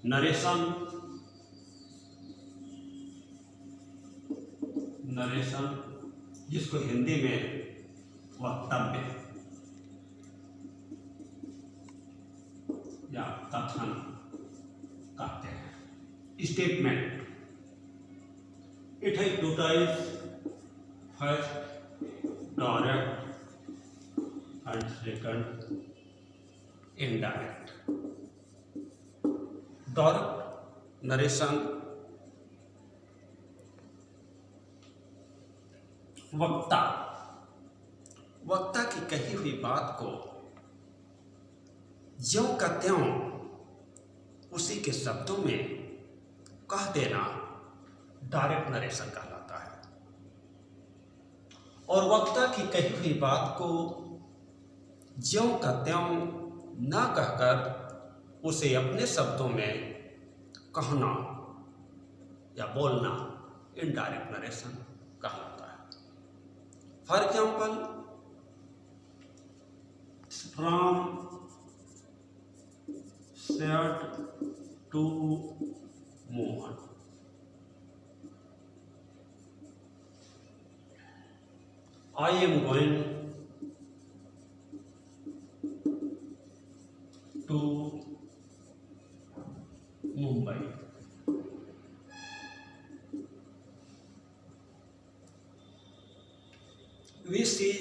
Narration, narration जिसको हिंदी में वक्तव्य या कथन कहते हैं। Statement, it has two types, first direct and second indirect. Direct narration वक्ता, वक्ता की कही हुई बात को ज्यों का त्यों उसी के शब्दों में कह देना डायरेक्ट नरेशन कहलाता है। और वक्ता की कही हुई बात को ज्यों का त्यों ना कहकर उसे अपने शब्दों में कहना या बोलना इनडायरेक्ट नरेशन कहलाता है। For example, Ram said to Mohan, I am going to Mumbai. We see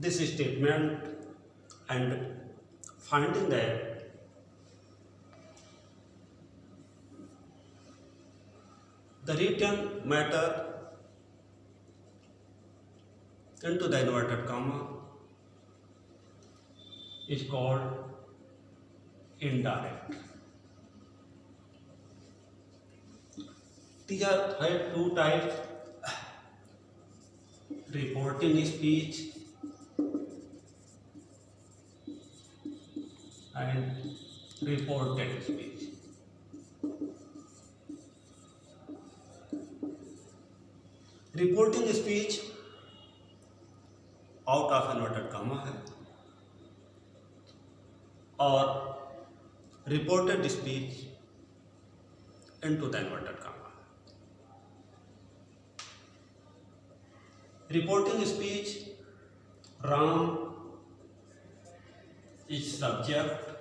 this statement and finding that the written matter into the inverted comma is called indirect. These are two types: reporting speech and reported speech. Reporting speech out of inverted comma है और reported speech into the inverted comma. Reporting speech, Ram is subject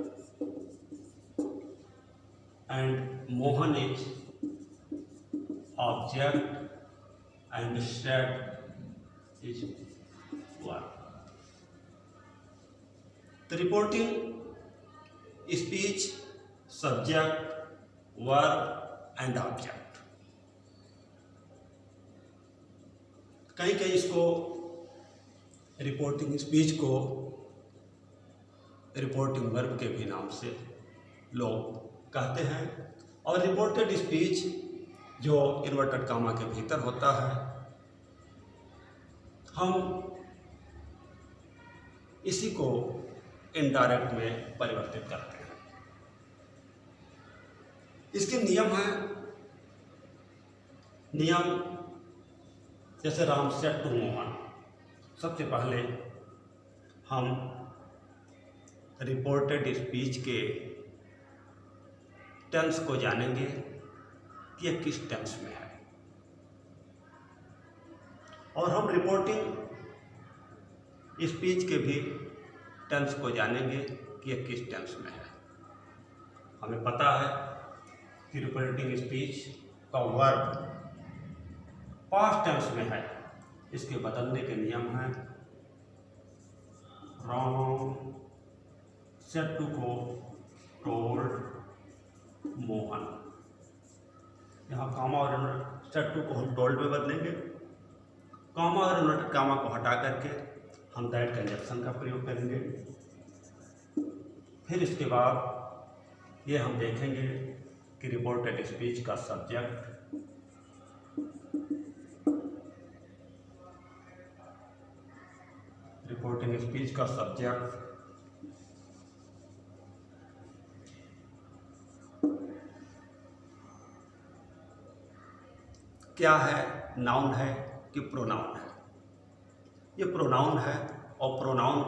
and Mohan is object and said is verb. The reporting speech, subject, verb and object. कहीं कहीं इसको reporting speech को reporting verb के भी नाम से लोग कहते हैं। और रिपोर्टेड स्पीच जो इन्वर्टेड कॉमा के भीतर होता है, हम इसी को इनडायरेक्ट में परिवर्तित करते हैं। इसके नियम हैं। नियम जैसे राम सेड टू मोहन, सबसे पहले हम रिपोर्टेड स्पीच के टेंस को जानेंगे कि यह किस टेंस में है, और हम रिपोर्टिंग स्पीच के भी टेंस को जानेंगे कि यह किस टेंस में है। हमें पता है कि रिपोर्टिंग स्पीच का वर्ब पास्ट टेंस में है, इसके बदलने के नियम हैं। राम सेड टू को टोल्ड मोहन, यहाँ कामा और सेड टू को हम टोल्ड में बदलेंगे। कामा और इन्वर्टेड कामा को हटा करके हम दैट कंजक्शन का प्रयोग करेंगे। फिर इसके बाद ये हम देखेंगे कि रिपोर्टेड स्पीच का सब्जेक्ट रिपोर्टिंग स्पीच का सब्जेक्ट क्या है, नाउन है कि प्रोनाउन है। ये प्रोनाउन है और प्रोनाउन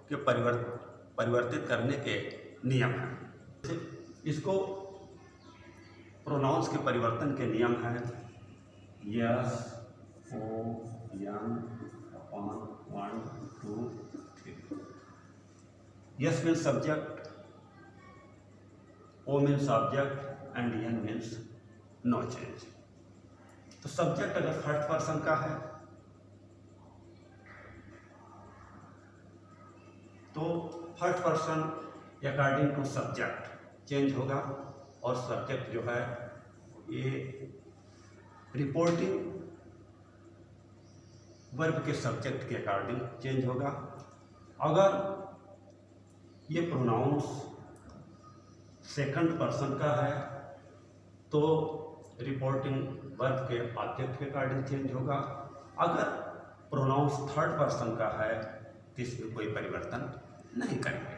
के परिवर्तित करने के नियम हैं। इसको प्रोनाउंस के परिवर्तन के नियम हैं S, O, N, upon, one, two, three. S means subject, O means object and N means no change. तो सब्जेक्ट अगर फर्स्ट पर्सन का है तो first person according to subject change होगा, और सब्जेक्ट जो है ये रिपोर्टिंग वर्ब के सब्जेक्ट के अकॉर्डिंग चेंज होगा। अगर ये प्रोनाउंस सेकंड पर्सन का है तो रिपोर्टिंग वर्ब के ऑब्जेक्ट के अकॉर्डिंग चेंज होगा। अगर प्रोनाउंस थर्ड पर्सन का है तो इसमें कोई परिवर्तन नहीं करेंगे।